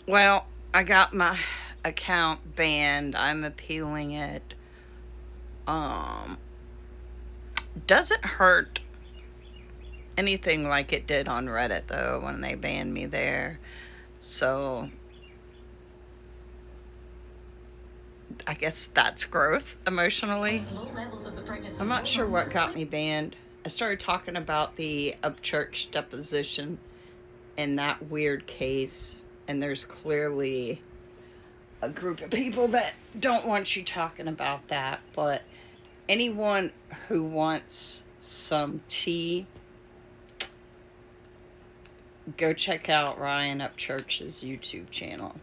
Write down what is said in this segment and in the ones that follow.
Well, I got my account banned. I'm appealing it. Um, doesn't hurt anything like it did on Reddit though when they banned me there. So I guess that's growth emotionally. Low levels of the pregnancy I'm not sure hormones. what got me banned. I started talking about the Upchurch deposition in that weird case, and there's clearly a group of people that don't want you talking about that. But anyone who wants some tea, go check out Ryan Upchurch's YouTube channel.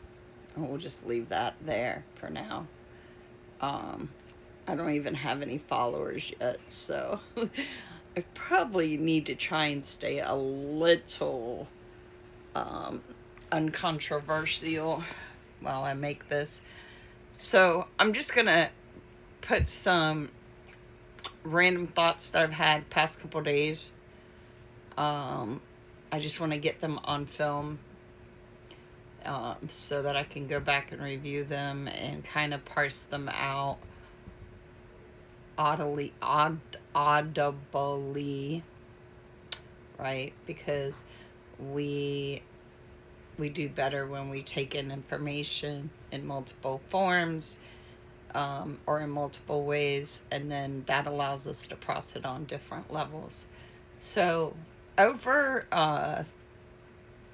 And we'll just leave that there for now. Um, I don't even have any followers yet, so I probably need to try and stay a little um, uncontroversial while I make this. So I'm just gonna put some random thoughts that I've had past couple days. I just want to get them on film so that I can go back and review them and kind of parse them out audibly, right? Because we do better when we take in information in multiple forms or in multiple ways, and then that allows us to process it on different levels. So over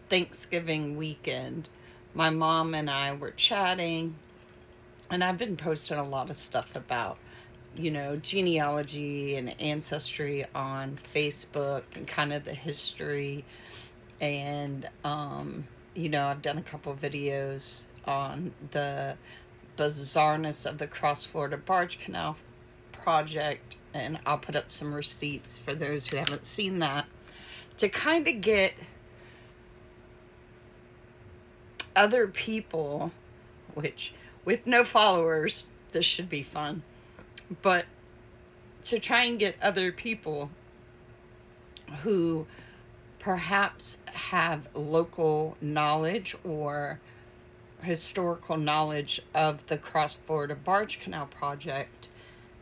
Thanksgiving weekend, my mom and I were chatting, and I've been posting a lot of stuff about, genealogy and ancestry on Facebook and kind of the history. And, I've done a couple videos on the bizarreness of the Cross Florida Barge Canal project, and I'll put up some receipts for those who haven't seen that to kind of get other people, which with no followers, this should be fun, but to try and get other people who perhaps have local knowledge or historical knowledge of the Cross Florida Barge Canal project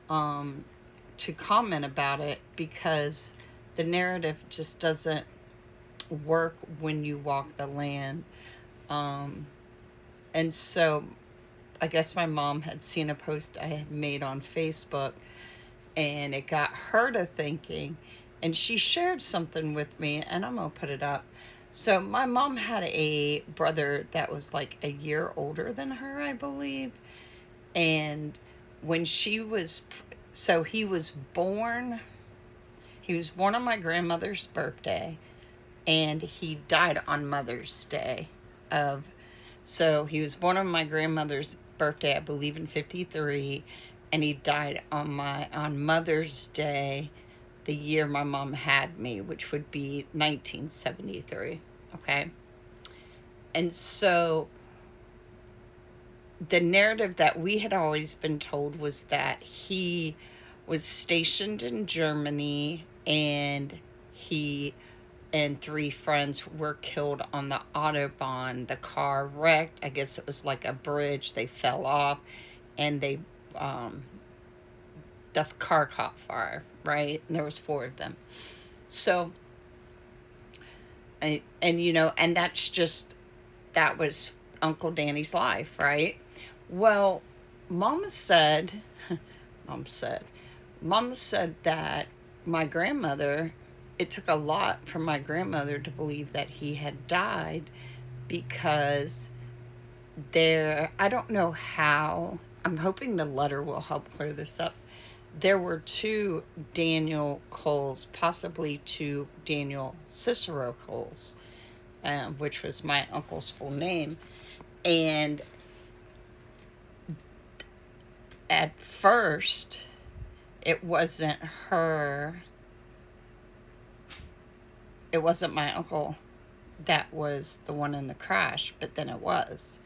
to comment about it, because the narrative just doesn't work when you walk the land. And so I guess my mom had seen a post I had made on Facebook, and it got her to thinking, and she shared something with me, and I'm going to put it up. So my mom had a brother that was like a year older than her, I believe. And when she was, so he was born on my grandmother's birthday, and he died on Mother's Day of, so he was born on my grandmother's birthday, I believe in 53, and he died on Mother's Day the year my mom had me, which would be 1973, okay? And so the narrative that we had always been told was that he was stationed in Germany, and he and three friends were killed on the Autobahn. The car wrecked. I guess it was like a bridge. They fell off, and the car caught fire, right? And there was four of them. So, and that was Uncle Danny's life, right? Well, Mama said, Mama said that my grandmother, it took a lot for my grandmother to believe that he had died, because I don't know how, I'm hoping the letter will help clear this up. There were two Daniel Coles, possibly two Daniel Cicero Coles, which was my uncle's full name. And at first, it wasn't my uncle that was the one in the crash, but then it was.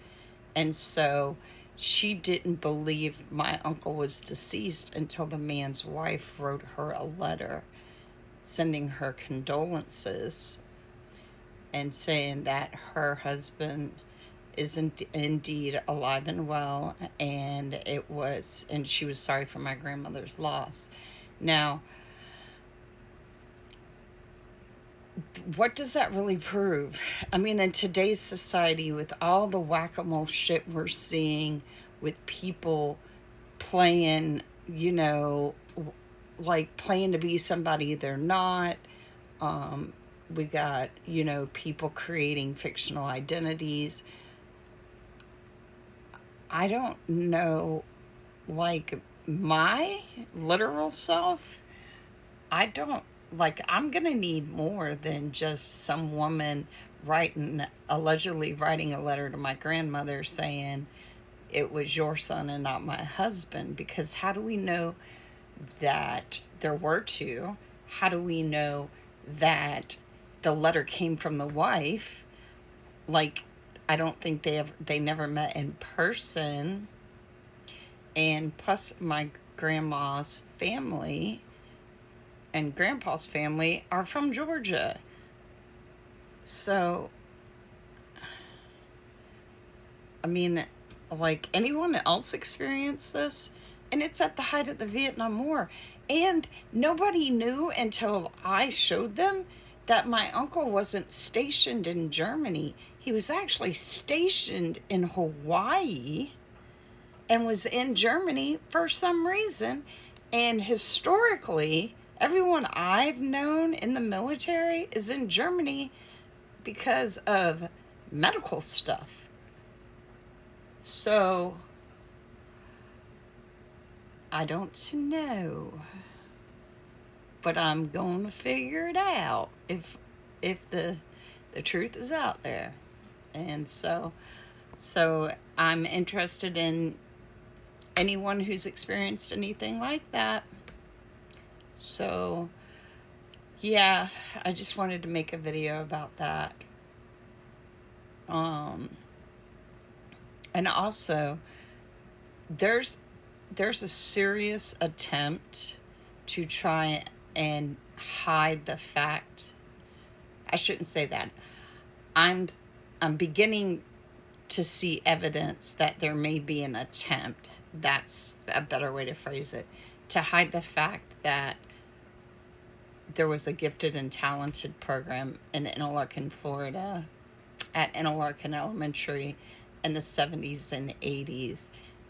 And so she didn't believe my uncle was deceased until the man's wife wrote her a letter sending her condolences and saying that her husband is indeed alive and well, and she was sorry for my grandmother's loss. Now, what does that really prove? I mean, in today's society, with all the whack-a-mole shit we're seeing, with people playing, like playing to be somebody they're not, we got, people creating fictional identities. I don't know, like, my literal self, I'm gonna need more than just some woman allegedly writing a letter to my grandmother saying it was your son and not my husband, because how do we know that there were two? How do we know that the letter came from the wife? Like, I don't think they never met in person. And plus, my grandma's family and grandpa's family are from Georgia. So, I mean, like, anyone else experienced this? And it's at the height of the Vietnam War. And nobody knew until I showed them that my uncle wasn't stationed in Germany. He was actually stationed in Hawaii and was in Germany for some reason. And historically, everyone I've known in the military is in Germany because of medical stuff. So, I don't know, but I'm gonna figure it out if the truth is out there. And so I'm interested in anyone who's experienced anything like that. So yeah, I just wanted to make a video about that. And also, there's a serious attempt to try and hide the fact. I shouldn't say that. I'm beginning to see evidence that there may be an attempt, that's a better way to phrase it, to hide the fact that there was a gifted and talented program in Interlaken, Florida, at Interlaken Elementary in the 70s and 80s,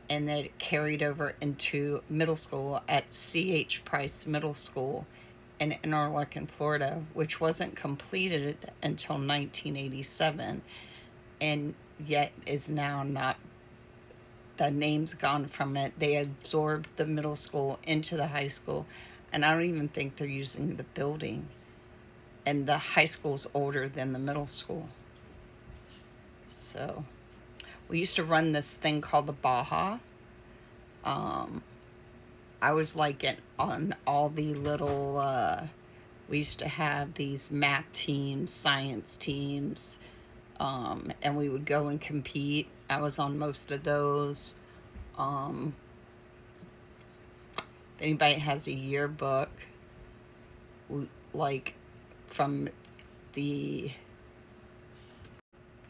and that it carried over into middle school at C.H. Price Middle School in Interlaken, Florida, which wasn't completed until 1987, and yet is now not, the name's gone from it. They absorbed the middle school into the high school, and I don't even think they're using the building, and the high school's older than the middle school. So we used to run this thing called the Baja. I was like on all the little, we used to have these math teams, science teams, and we would go and compete. I was on most of those. If anybody has a yearbook, like from the,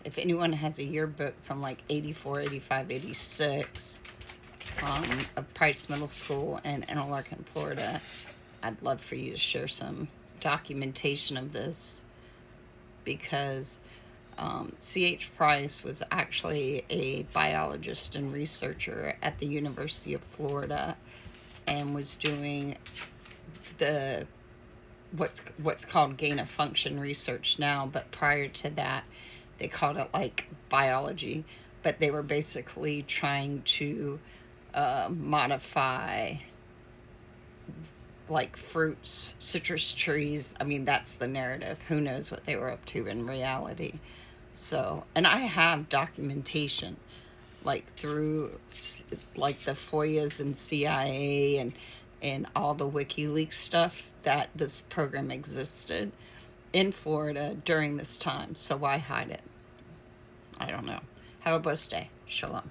if anyone has a yearbook from like 84, 85, 86, of Price Middle School in Interlaken, Florida, I'd love for you to share some documentation of this, because C.H. Price was actually a biologist and researcher at the University of Florida, and was doing the what's called gain-of-function research now, but prior to that they called it like biology, but they were basically trying to modify like fruits, citrus trees. I mean, that's the narrative. Who knows what they were up to in reality. So, and I have documentation, like through like the FOIAs and CIA and all the WikiLeaks stuff, that this program existed in Florida during this time. So why hide it? I don't know. Have a blessed day. Shalom.